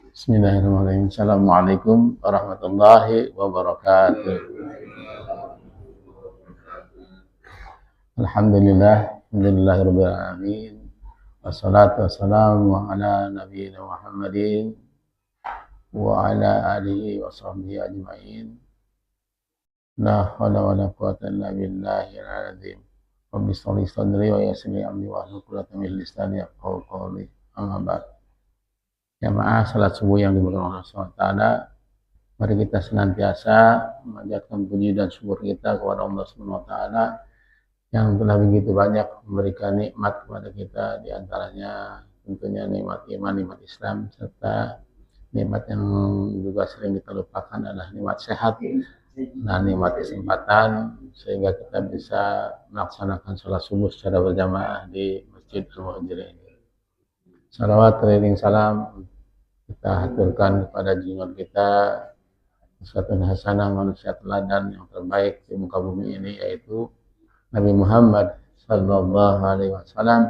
Bismillahirrahmanirrahim. Assalamualaikum warahmatullahi wabarakatuh. Alhamdulillahirabbil alamin. Wassalatu wassalamu ala nabiyina Muhammadin wa ala alihi wa sahbihi ajma'in. La haula wala quwwata illa billahil azim. Rabbi shrah li sadri wa yassir li amri wahlul 'uqdatam min lisani yafqahu qawli. Amma ba'd. Jamaah salat subuh yang dimuliakan Allah SWT, mari kita senantiasa memanjatkan puji dan syukur kita kepada Allah SWT yang telah begitu banyak memberikan nikmat kepada kita, diantaranya tentunya nikmat iman, nikmat Islam, serta nikmat yang juga sering kita lupakan adalah nikmat sehat dan nikmat kesempatan, sehingga kita bisa melaksanakan sholat subuh secara berjamaah di Masjid Al-Muhajirin. Salawat keliling salam kita haturkan kepada junjungan kita, uswatun hasanah, manusia teladan yang terbaik di muka bumi ini, yaitu Nabi Muhammad Sallallahu Alaihi Wasallam,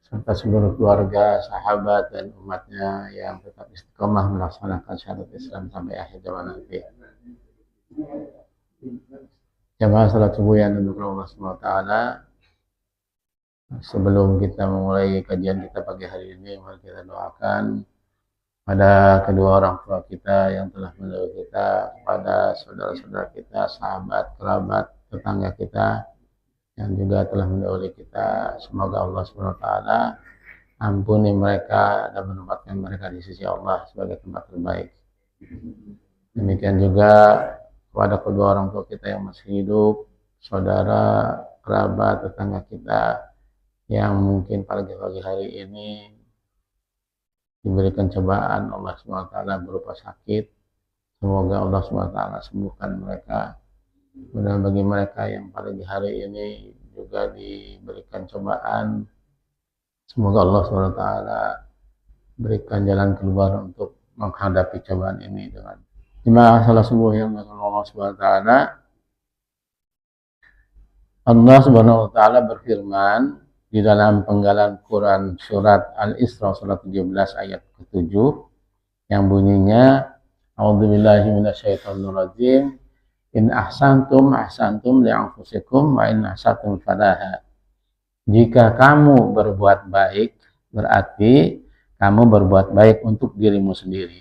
serta seluruh keluarga, sahabat, dan umatnya yang tetap istiqomah melaksanakan syariat Islam sampai akhir zaman nanti. Jamaah salat subuh yang dimuliakan Allah SWT, sebelum kita memulai kajian kita pagi hari ini, mari kita doakan pada kedua orang tua kita yang telah mendahului kita, pada saudara-saudara kita, sahabat, kerabat, tetangga kita yang juga telah mendahului kita. Semoga Allah SWT ampuni mereka dan menempatkan mereka di sisi Allah sebagai tempat terbaik. Demikian juga kepada kedua orang tua kita yang masih hidup, saudara, kerabat, tetangga kita yang mungkin pagi-pagi hari ini diberikan cobaan Allah SWT berupa sakit. Semoga Allah SWT sembuhkan mereka. Kemudian bagi mereka yang pagi hari ini juga diberikan cobaan, semoga Allah SWT berikan jalan keluar untuk menghadapi cobaan ini dengan jemaah salat subuh yang Allah SWT. Allah Subhanahu wa taala berfirman di dalam penggalan Quran surat Al-Isra surat 17 ayat ke-7 yang bunyinya, A'udzubillahi minasyaitonirrajim, in ahsantum ahsantum li anfusikum wa in ahsantum falaha. Jika kamu berbuat baik, berarti kamu berbuat baik untuk dirimu sendiri.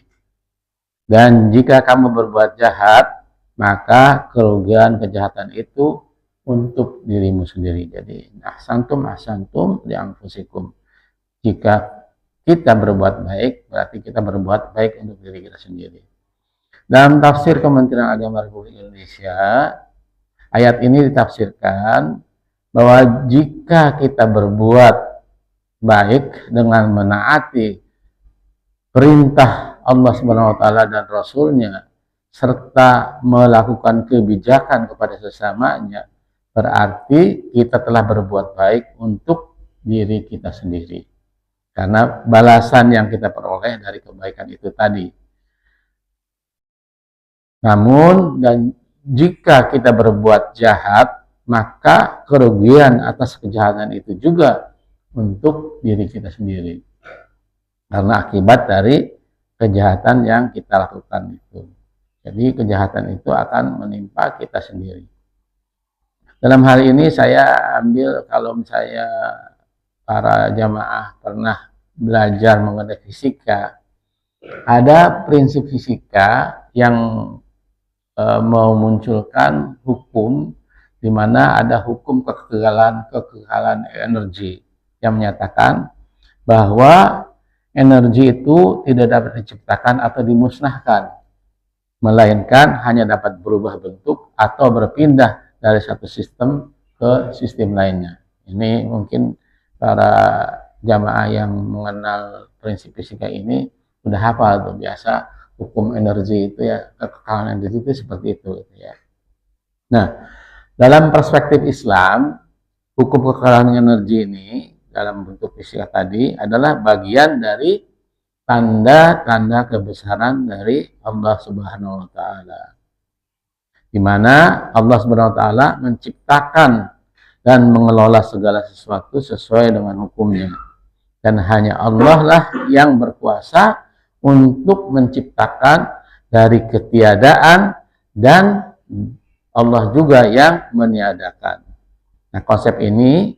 Dan jika kamu berbuat jahat, maka kerugian kejahatan itu untuk dirimu sendiri. Jadi ahsantum li anfusikum. Jika kita berbuat baik, berarti kita berbuat baik untuk diri kita sendiri. Dalam tafsir Kementerian Agama Republik Indonesia, ayat ini ditafsirkan bahwa jika kita berbuat baik dengan menaati perintah Allah Subhanahu wa taala dan Rasulnya, serta melakukan kebijakan kepada sesamanya, berarti kita telah berbuat baik untuk diri kita sendiri. Karena balasan yang kita peroleh dari kebaikan itu tadi. Namun, dan jika kita berbuat jahat, maka kerugian atas kejahatan itu juga untuk diri kita sendiri. Karena akibat dari kejahatan yang kita lakukan itu. Jadi kejahatan itu akan menimpa kita sendiri. Dalam hal ini saya ambil, kalau misalnya para jamaah pernah belajar mengenai fisika, ada prinsip fisika yang memunculkan hukum di mana ada hukum kekekalan energi yang menyatakan bahwa energi itu tidak dapat diciptakan atau dimusnahkan, melainkan hanya dapat berubah bentuk atau berpindah dari satu sistem ke sistem lainnya. Ini mungkin para jamaah yang mengenal prinsip fisika ini sudah hafal tuh, biasa hukum energi itu ya, kekekalan energi itu seperti itu ya. Nah, dalam perspektif Islam, hukum kekekalan energi ini dalam bentuk fisika tadi adalah bagian dari tanda-tanda kebesaran dari Allah Subhanahu wa taala. Di mana Allah Subhanahu wa taala menciptakan dan mengelola segala sesuatu sesuai dengan hukumnya. Dan hanya Allah lah yang berkuasa untuk menciptakan dari ketiadaan, dan Allah juga yang meniadakan. Nah, konsep ini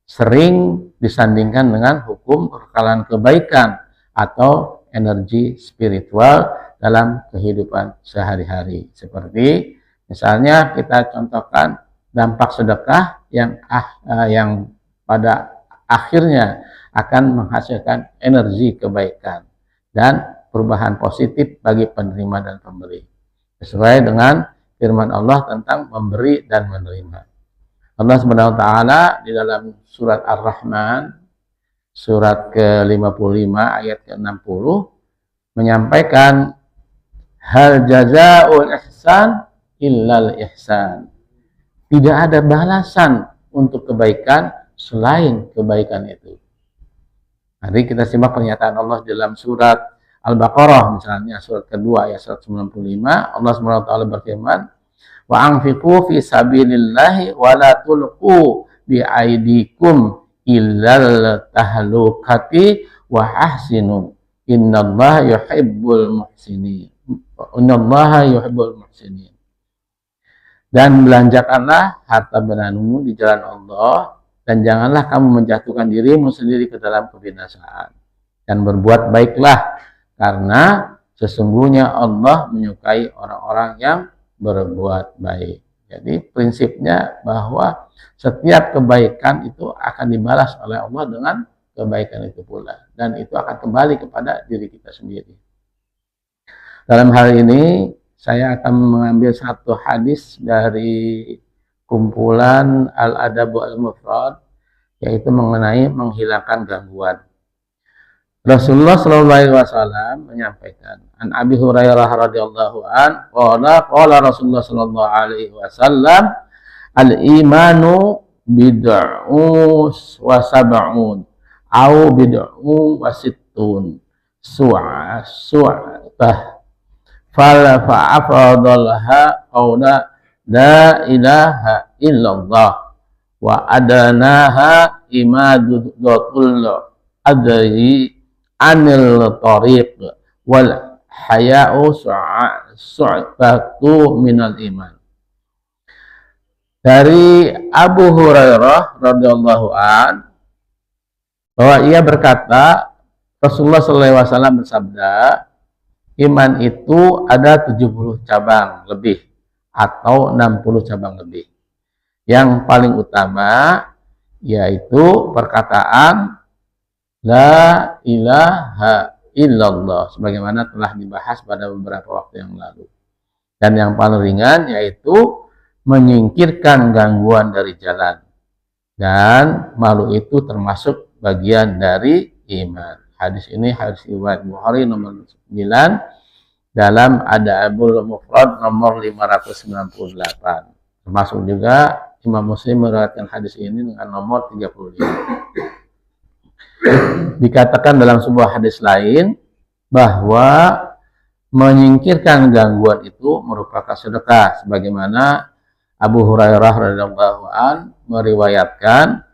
sering disandingkan dengan hukum kekekalan kebaikan atau energi spiritual dalam kehidupan sehari-hari. Seperti misalnya kita contohkan dampak sedekah yang pada akhirnya akan menghasilkan energi kebaikan dan perubahan positif bagi penerima dan pemberi. Sesuai dengan firman Allah tentang memberi dan menerima. Allah Subhanahu wa taala di dalam surat Ar-Rahman surat ke-55 ayat ke-60 menyampaikan hal jazaa'ul ihsan illal ihsan. Tidak ada balasan untuk kebaikan selain kebaikan itu. Mari kita simak pernyataan Allah dalam surat Al-Baqarah misalnya surat kedua ayat 195. Allah Subhanahu wa taala berfirman, wa anfiqu fi sabilillahi wa la tulqu bi aidikum illal tahlukati wa ahsinu innallaha yuhibbul muhsinin. Dan belanjakanlah harta beranumu di jalan Allah, dan janganlah kamu menjatuhkan dirimu sendiri ke dalam kebinasaan, dan berbuat baiklah karena sesungguhnya Allah menyukai orang-orang yang berbuat baik. Jadi prinsipnya bahwa setiap kebaikan itu akan dibalas oleh Allah dengan kebaikan itu pula, dan itu akan kembali kepada diri kita sendiri. Dalam hal ini saya akan mengambil satu hadis dari kumpulan Al-Adabu Al-Mufrad, yaitu mengenai menghilangkan gangguan. Rasulullah SAW menyampaikan, an Abi Hurairah radhiyallahu an, qala Rasulullah SAW, al-imanu bid'u wa sab'un au bid'u wa sittun su'atah fa'afadalha qawla la ilaha illallah wa adanaha imadatul adri anil tariq wal haya'u su'batu minal iman. Dari Abu Hurairah radhiyallahu an bahwa ia berkata, Rasulullah SAW bersabda, iman itu ada 70 cabang lebih atau 60 cabang lebih. Yang paling utama yaitu perkataan la ilaha illallah, sebagaimana telah dibahas pada beberapa waktu yang lalu. Dan yang paling ringan yaitu menyingkirkan gangguan dari jalan. Dan malu itu termasuk bagian dari iman. Hadis ini hadis riwayat Bukhari nomor 9 dalam Adabul Mufrad nomor 598. Termasuk juga Imam Muslim meriwayatkan hadis ini dengan nomor 35. Dikatakan dalam sebuah hadis lain bahwa menyingkirkan gangguan itu merupakan sedekah, sebagaimana Abu Hurairah radhiyallahu an meriwayatkan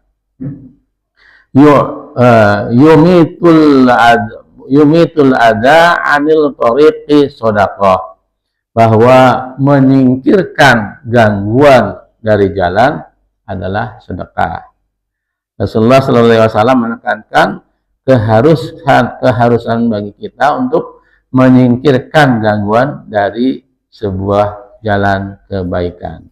yumitul ada anil tariqi sedekah, bahwa menyingkirkan gangguan dari jalan adalah sedekah. Rasulullah SAW menekankan keharusan bagi kita untuk menyingkirkan gangguan dari sebuah jalan kebaikan.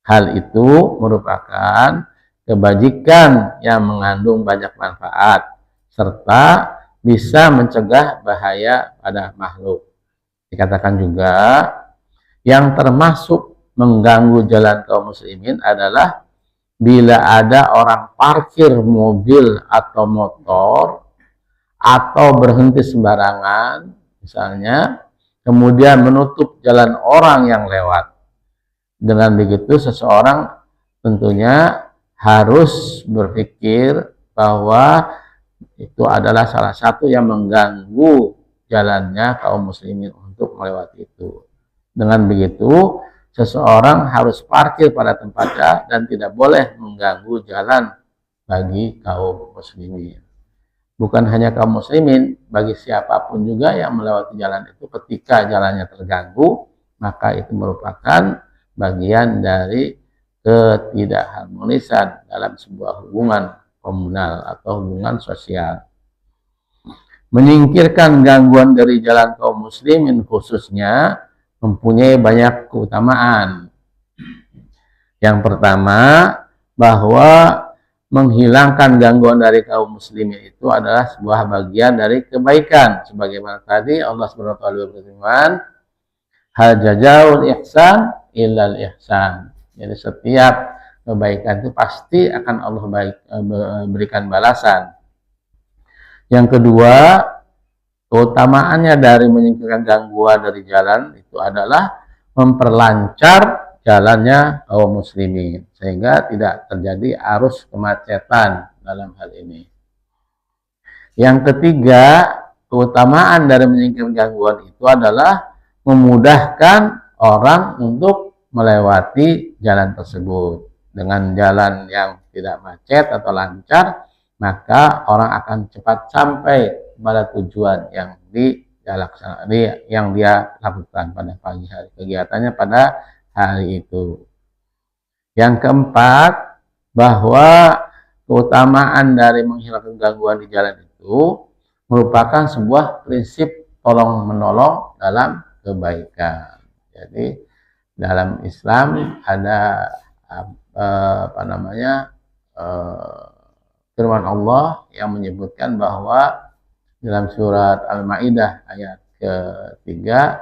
Hal itu merupakan kebajikan yang mengandung banyak manfaat serta bisa mencegah bahaya pada makhluk. Dikatakan juga yang termasuk mengganggu jalan kaum muslimin adalah bila ada orang parkir mobil atau motor atau berhenti sembarangan misalnya, kemudian menutup jalan orang yang lewat. Dengan begitu seseorang tentunya harus berpikir bahwa itu adalah salah satu yang mengganggu jalannya kaum muslimin untuk melewati itu. Dengan begitu seseorang harus parkir pada tempatnya dan tidak boleh mengganggu jalan bagi kaum muslimin. bukan hanya kaum muslimin, bagi siapapun juga yang melewati jalan itu ketika jalannya terganggu, maka itu merupakan bagian dari ketidakharmonisan dalam sebuah hubungan komunal atau hubungan sosial. Menyingkirkan gangguan dari jalan kaum muslimin khususnya mempunyai banyak keutamaan. Yang pertama, bahwa menghilangkan gangguan dari kaum muslimin itu adalah sebuah bagian dari kebaikan. Sebagaimana tadi Allah Subhanahu wa taala berfirman, hal jazaa'ul ihsan illal ihsan. Jadi setiap kebaikan itu pasti akan Allah berikan balasan. Yang kedua, keutamaannya dari menyingkirkan gangguan dari jalan itu adalah memperlancar jalannya kaum muslimin sehingga tidak terjadi arus kemacetan dalam hal ini. Yang ketiga, keutamaan dari menyingkirkan gangguan itu adalah memudahkan orang untuk melewati jalan tersebut. Dengan jalan yang tidak macet atau lancar, maka orang akan cepat sampai pada tujuan yang dia lakukan pada pagi hari, kegiatannya pada hari itu. Yang keempat, bahwa keutamaan dari menghilangkan gangguan di jalan itu merupakan sebuah prinsip tolong menolong dalam kebaikan. Jadi dalam Islam ada firman Allah yang menyebutkan bahwa dalam surat Al-Maidah ayat ketiga,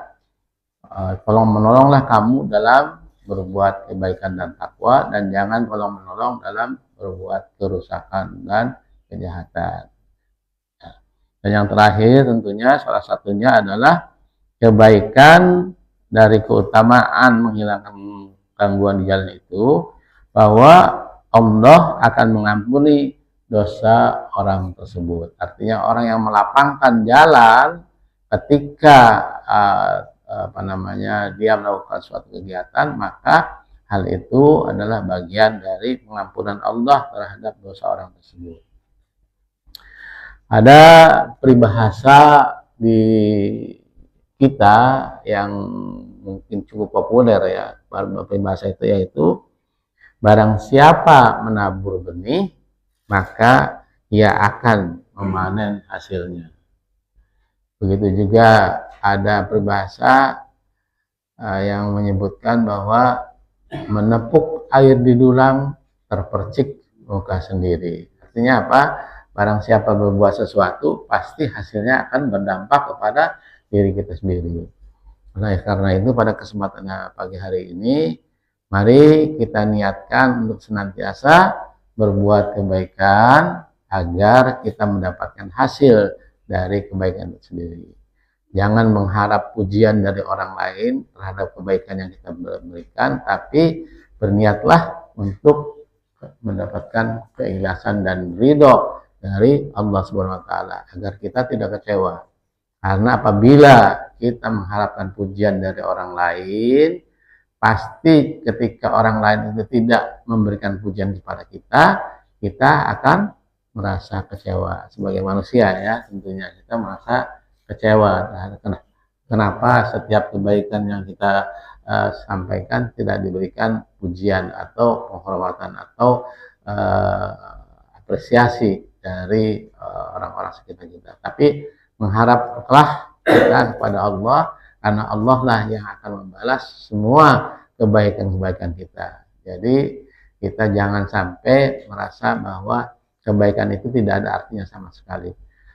tolong menolonglah kamu dalam berbuat kebaikan dan takwa, dan jangan tolong menolong dalam berbuat kerusakan dan kejahatan. Dan yang terakhir tentunya salah satunya adalah kebaikan dari keutamaan menghilangkan gangguan di jalan itu, bahwa Allah akan mengampuni dosa orang tersebut. Artinya orang yang melapangkan jalan ketika dia melakukan suatu kegiatan, maka hal itu adalah bagian dari pengampunan Allah terhadap dosa orang tersebut. Ada peribahasa di kita yang mungkin cukup populer ya, peribahasa itu yaitu, barang siapa menabur benih, maka ia akan memanen hasilnya. Begitu juga ada peribahasa yang menyebutkan bahwa menepuk air di dulang terpercik muka sendiri. Artinya apa? Barang siapa berbuat sesuatu, pasti hasilnya akan berdampak kepada diri kita sendiri. Nah, karena itu pada kesempatan pagi hari ini, mari kita niatkan untuk senantiasa berbuat kebaikan agar kita mendapatkan hasil dari kebaikan itu sendiri. Jangan mengharap pujian dari orang lain terhadap kebaikan yang kita berikan, tapi berniatlah untuk mendapatkan keikhlasan dan ridho dari Allah Subhanahu wa taala agar kita tidak kecewa. Karena apabila kita mengharapkan pujian dari orang lain, pasti ketika orang lain itu tidak memberikan pujian kepada kita, kita akan merasa kecewa. Sebagai manusia ya, tentunya kita merasa kecewa. Kenapa setiap kebaikan yang kita sampaikan tidak diberikan pujian atau penghormatan atau apresiasi dari orang-orang sekitar kita. Tapi mengharaplah kita kepada Allah, karena Allah lah yang akan membalas semua kebaikan-kebaikan kita. Jadi kita jangan sampai merasa bahwa kebaikan itu tidak ada artinya sama sekali.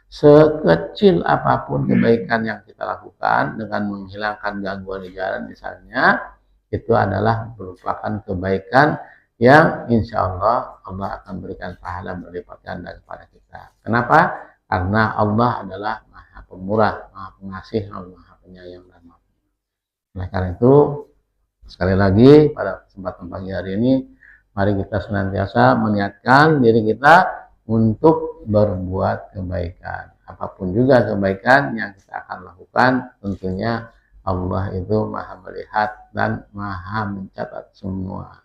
Sekecil apapun kebaikan yang kita lakukan dengan menghilangkan gangguan di jalan misalnya, itu adalah merupakan kebaikan yang insya Allah akan berikan pahala berlipat ganda kepada kita. Kenapa? Karena Allah adalah Maha Pemurah, Maha Pengasih, Maha Penyayang dan Maha. Nah, karena itu sekali lagi pada kesempatan pagi hari ini, mari kita senantiasa meniatkan diri kita untuk berbuat kebaikan. Apapun juga kebaikan yang kita akan lakukan, tentunya Allah itu Maha melihat dan Maha mencatat semua.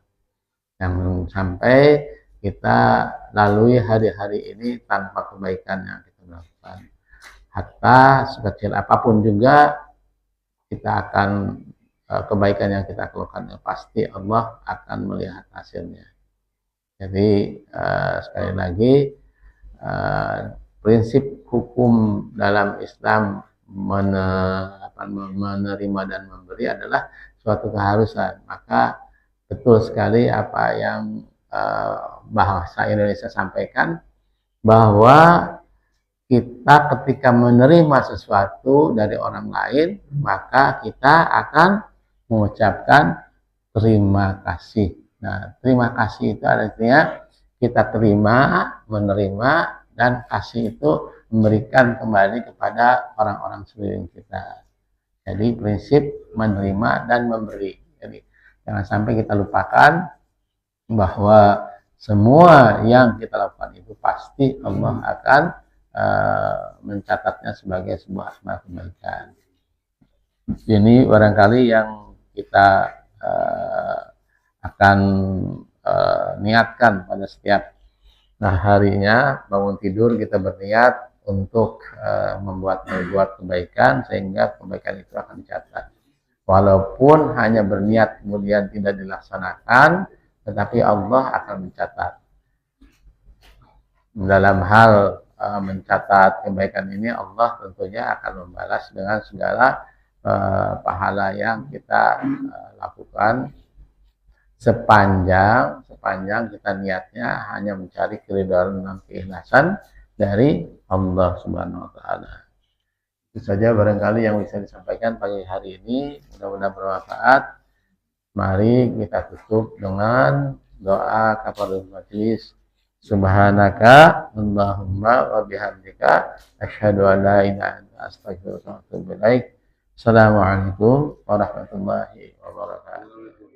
Yang sampai kita lalui hari-hari ini tanpa kebaikan yang kita lakukan. Hatta sekecil apapun juga kita akan kebaikan yang kita lakukan pasti Allah akan melihat hasilnya. Jadi sekali lagi prinsip hukum dalam Islam menerima dan memberi adalah suatu keharusan. Maka betul sekali apa yang bahasa Indonesia sampaikan, bahwa kita ketika menerima sesuatu dari orang lain, maka kita akan mengucapkan terima kasih. Nah, terima kasih itu artinya kita terima, menerima, dan kasih itu memberikan kembali kepada orang-orang sekeliling kita. Jadi prinsip menerima dan memberi. Jadi jangan sampai kita lupakan bahwa semua yang kita lakukan itu pasti Allah akan mencatatnya sebagai sebuah amal kebaikan. Ini barangkali yang kita akan niatkan pada setiap harinya. Bangun tidur kita berniat untuk membuat kebaikan, sehingga kebaikan itu akan dicatat. Walaupun hanya berniat kemudian tidak dilaksanakan, tetapi Allah akan mencatat. Dalam hal mencatat kebaikan ini, Allah tentunya akan membalas dengan segala pahala yang kita lakukan, sepanjang kita niatnya hanya mencari keridhaan dan keikhlasan dari Allah Subhanahu wa taala. Itu saja barangkali yang bisa disampaikan pagi hari ini, mudah-mudahan bermanfaat. Mari kita tutup dengan doa kafaratul majelis. Subhanaka Allahumma wa bihamdika asyhadu an la ilaha illa anta astaghfiruka wa atubu ilaik. Assalamualaikum warahmatullahi wabarakatuh.